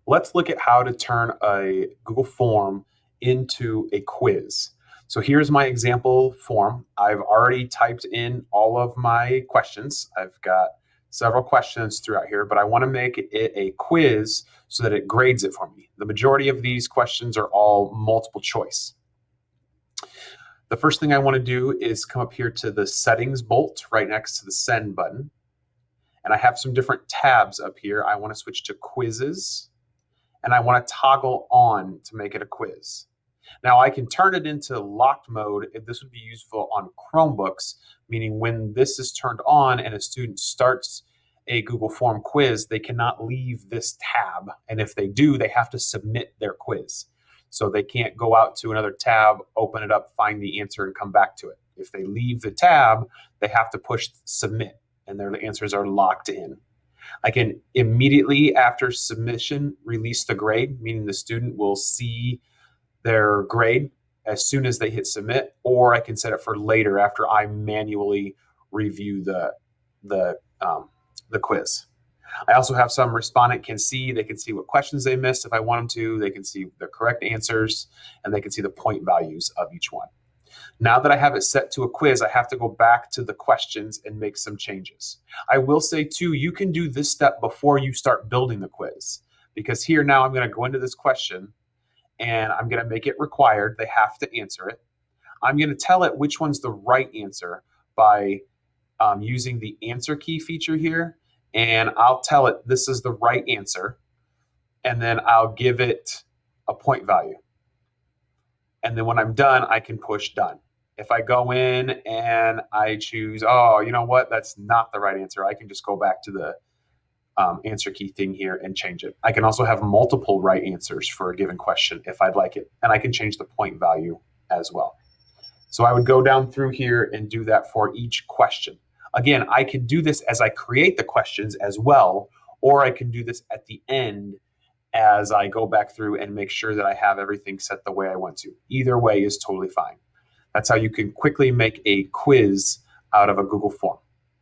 Let's look at how to turn a Google form into a quiz. So here's my example form. I've already typed in all of my questions. I've got several questions throughout here, but I want to make it a quiz so that it grades it for me. The majority of these questions are all multiple choice. The first thing I want to do is come up here to the settings bolt right next to the send button. And I have some different tabs up here. I want to switch to quizzes, and I want to toggle on to make it a quiz. Now I can turn it into locked mode. This would be useful on Chromebooks, meaning when this is turned on and a student starts a Google Form quiz, they cannot leave this tab. And if they do, they have to submit their quiz. So they can't go out to another tab, open it up, find the answer, and come back to it. If they leave the tab, they have to push submit, and their answers are locked in. I can immediately after submission release the grade, meaning the student will see their grade as soon as they hit submit, or I can set it for later after I manually review the quiz. I also have some respondent can see, they can see what questions they missed if I want them to, they can see the correct answers, and they can see the point values of each one. Now that I have it set to a quiz, I have to go back to the questions and make some changes. I will say too, you can do this step before you start building the quiz, because here now I'm going to go into this question and I'm going to make it required. They have to answer it. I'm going to tell it which one's the right answer by using the answer key feature here. And I'll tell it this is the right answer. And then I'll give it a point value. And then when I'm done, I can push done. If I go in and I choose, oh, you know what, that's not the right answer, I can just go back to the answer key thing here and change it. I can also have multiple right answers for a given question if I'd like it. And I can change the point value as well. So I would go down through here and do that for each question. Again, I can do this as I create the questions as well, or I can do this at the end as I go back through and make sure that I have everything set the way I want to. Either way is totally fine. That's how you can quickly make a quiz out of a Google form.